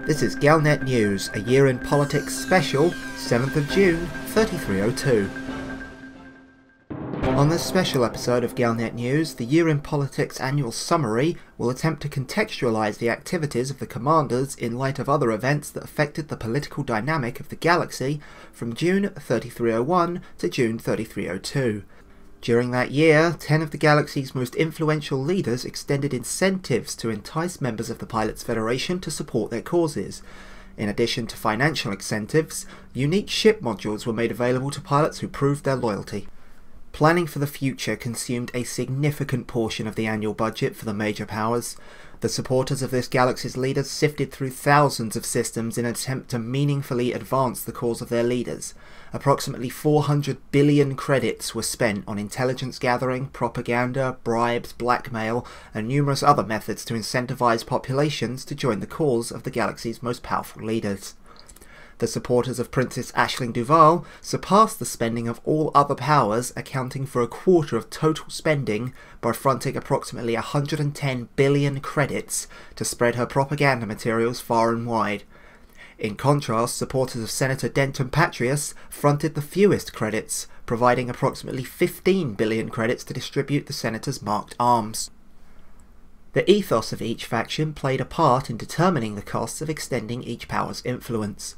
This is Galnet News, a year in politics special, 7th of June, 3302. On this special episode of Galnet News, the Year in Politics annual summary will attempt to contextualise the activities of the commanders in light of other events that affected the political dynamic of the galaxy from June 3301 to June 3302. During that year, 10 of the galaxy's most influential leaders extended incentives to entice members of the Pilots Federation to support their causes. In addition to financial incentives, unique ship modules were made available to pilots who proved their loyalty. Planning for the future consumed a significant portion of the annual budget for the major powers. The supporters of this galaxy's leaders sifted through thousands of systems in an attempt to meaningfully advance the cause of their leaders. Approximately 400 billion credits were spent on intelligence gathering, propaganda, bribes, blackmail, and numerous other methods to incentivize populations to join the cause of the galaxy's most powerful leaders. The supporters of Princess Aisling Duval surpassed the spending of all other powers, accounting for a quarter of total spending by fronting approximately 110 billion credits to spread her propaganda materials far and wide. In contrast, supporters of Senator Denton Patrius fronted the fewest credits, providing approximately 15 billion credits to distribute the senator's marked arms. The ethos of each faction played a part in determining the costs of extending each power's influence.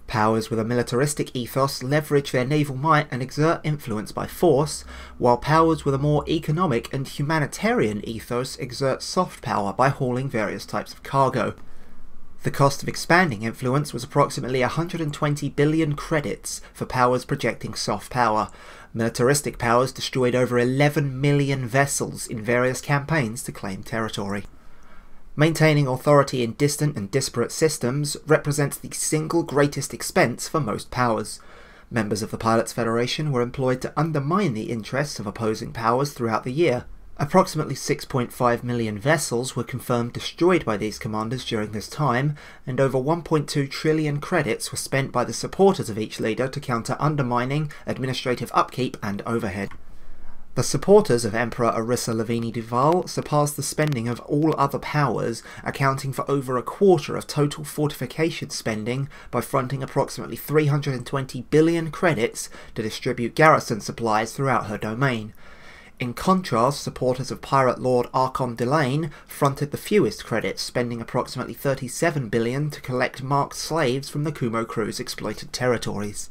Powers with a militaristic ethos leverage their naval might and exert influence by force, while powers with a more economic and humanitarian ethos exert soft power by hauling various types of cargo. The cost of expanding influence was approximately 120 billion credits for powers projecting soft power. Militaristic powers destroyed over 11 million vessels in various campaigns to claim territory. Maintaining authority in distant and disparate systems represents the single greatest expense for most powers. Members of the Pilots Federation were employed to undermine the interests of opposing powers throughout the year. Approximately 6.5 million vessels were confirmed destroyed by these commanders during this time, and over 1.2 trillion credits were spent by the supporters of each leader to counter undermining, administrative upkeep and overhead. The supporters of Emperor Arissa Lavini Duval surpassed the spending of all other powers, accounting for over a quarter of total fortification spending by fronting approximately 320 billion credits to distribute garrison supplies throughout her domain. In contrast, supporters of Pirate Lord Archon Delane fronted the fewest credits, spending approximately 37 billion to collect marked slaves from the Kumo crew's exploited territories.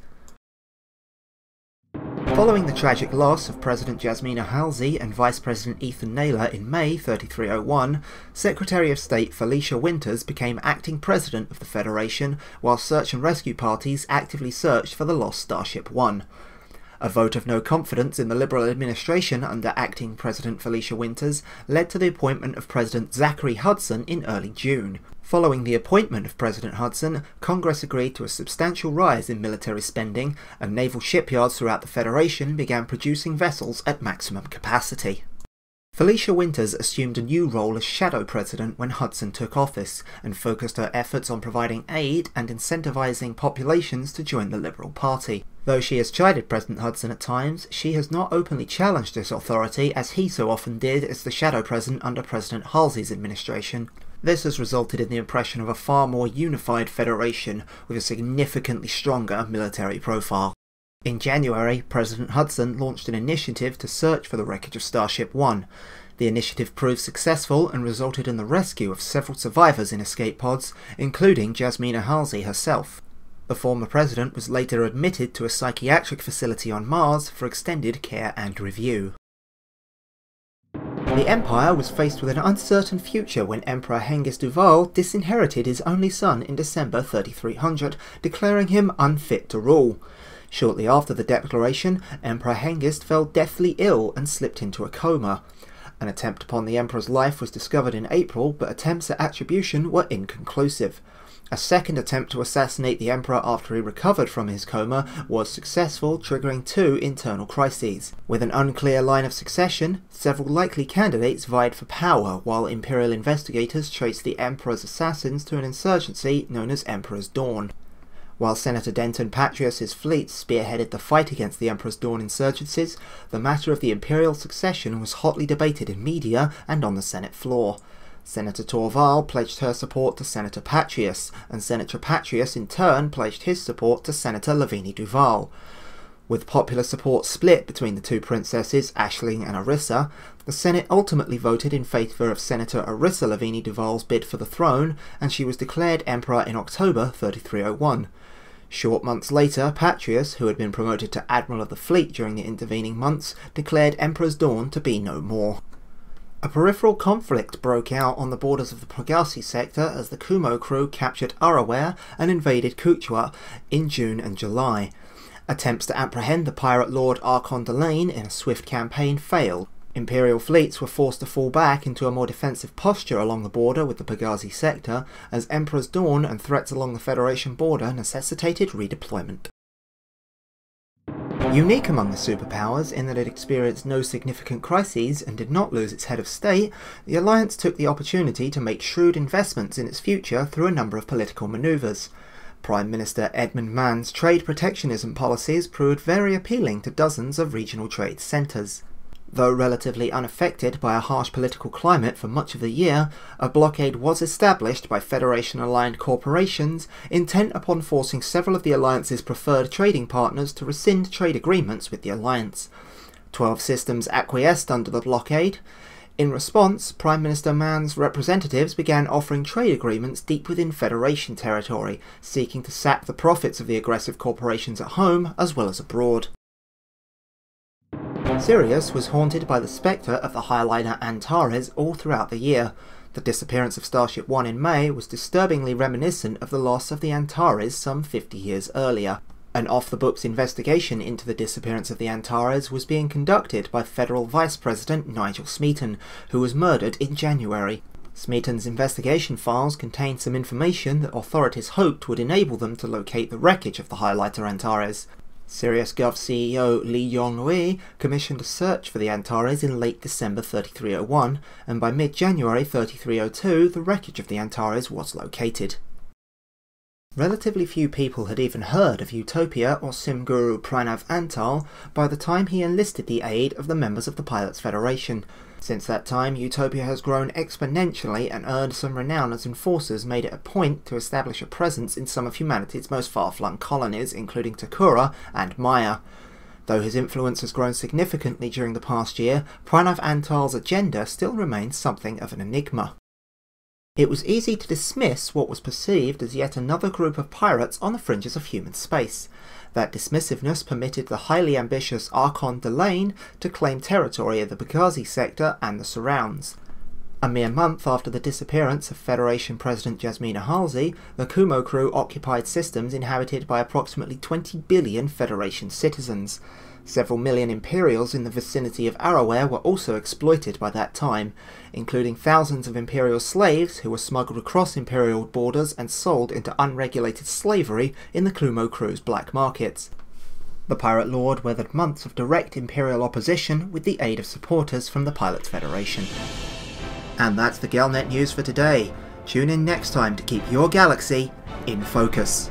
Following the tragic loss of President Jasmina Halsey and Vice President Ethan Naylor in May 3301, Secretary of State Felicia Winters became acting president of the Federation, while search and rescue parties actively searched for the lost Starship One. A vote of no confidence in the Liberal administration under acting President Felicia Winters led to the appointment of President Zachary Hudson in early June. Following the appointment of President Hudson, Congress agreed to a substantial rise in military spending, and naval shipyards throughout the Federation began producing vessels at maximum capacity. Felicia Winters assumed a new role as Shadow President when Hudson took office, and focused her efforts on providing aid and incentivizing populations to join the Liberal Party. Though she has chided President Hudson at times, she has not openly challenged this authority as he so often did as the Shadow President under President Halsey's administration. This has resulted in the impression of a far more unified federation with a significantly stronger military profile. In January, President Hudson launched an initiative to search for the wreckage of Starship One. The initiative proved successful and resulted in the rescue of several survivors in escape pods, including Jasmina Halsey herself. The former president was later admitted to a psychiatric facility on Mars for extended care and review. The Empire was faced with an uncertain future when Emperor Hengist Duval disinherited his only son in December 3300, declaring him unfit to rule. Shortly after the declaration, Emperor Hengist fell deathly ill and slipped into a coma. An attempt upon the Emperor's life was discovered in April, but attempts at attribution were inconclusive. A second attempt to assassinate the Emperor after he recovered from his coma was successful, triggering 2 internal crises. With an unclear line of succession, several likely candidates vied for power, while Imperial investigators traced the Emperor's assassins to an insurgency known as Emperor's Dawn. While Senator Denton Patrius's fleet spearheaded the fight against the Emperor's Dawn insurgencies, the matter of the imperial succession was hotly debated in media and on the Senate floor. Senator Torval pledged her support to Senator Patrius, and Senator Patrius in turn pledged his support to Senator Lavinie-Duval. With popular support split between the two princesses, Aisling and Arissa, the Senate ultimately voted in favour of Senator Arissa Lavinie-Duval's bid for the throne, and she was declared emperor in October 3301. Short months later, Patrius, who had been promoted to Admiral of the Fleet during the intervening months, declared Emperor's Dawn to be no more. A peripheral conflict broke out on the borders of the Pegasi sector as the Kumo crew captured Araware and invaded Kuchwa in June and July. Attempts to apprehend the pirate lord Archon Delane in a swift campaign failed. Imperial fleets were forced to fall back into a more defensive posture along the border with the Pegasi sector, as Emperor's Dawn and threats along the Federation border necessitated redeployment. Unique among the superpowers in that it experienced no significant crises and did not lose its head of state, the alliance took the opportunity to make shrewd investments in its future through a number of political manoeuvres. Prime Minister Edmund Mann's trade protectionism policies proved very appealing to dozens of regional trade centres. Though relatively unaffected by a harsh political climate for much of the year, a blockade was established by Federation-aligned corporations intent upon forcing several of the Alliance's preferred trading partners to rescind trade agreements with the Alliance. 12 systems acquiesced under the blockade. In response, Prime Minister Mann's representatives began offering trade agreements deep within Federation territory, seeking to sap the profits of the aggressive corporations at home as well as abroad. Sirius was haunted by the spectre of the highliner Antares all throughout the year. The disappearance of Starship One in May was disturbingly reminiscent of the loss of the Antares some 50 years earlier. An off-the-books investigation into the disappearance of the Antares was being conducted by Federal Vice President Nigel Smeaton, who was murdered in January. Smeaton's investigation files contained some information that authorities hoped would enable them to locate the wreckage of the highliner Antares. Sirius Gov CEO Lee Yong-Wei commissioned a search for the Antares in late December 3301, and by mid-January 3302 the wreckage of the Antares was located. Relatively few people had even heard of Utopia or Sim Guru Pranav Antal by the time he enlisted the aid of the members of the Pilots Federation. Since that time, Utopia has grown exponentially and earned some renown as enforcers made it a point to establish a presence in some of humanity's most far-flung colonies, including Takura and Maya. Though his influence has grown significantly during the past year, Pranav Antal's agenda still remains something of an enigma. It was easy to dismiss what was perceived as yet another group of pirates on the fringes of human space. That dismissiveness permitted the highly ambitious Archon Delane to claim territory in the Pegasi sector and the surrounds. A mere month after the disappearance of Federation President Jasmina Halsey, the Kumo crew occupied systems inhabited by approximately 20 billion Federation citizens. Several million Imperials in the vicinity of Araware were also exploited by that time, including thousands of Imperial slaves who were smuggled across Imperial borders and sold into unregulated slavery in the Kumo crew's black markets. The Pirate Lord weathered months of direct Imperial opposition with the aid of supporters from the Pilots Federation. And that's the Galnet news for today. Tune in next time to keep your galaxy in focus.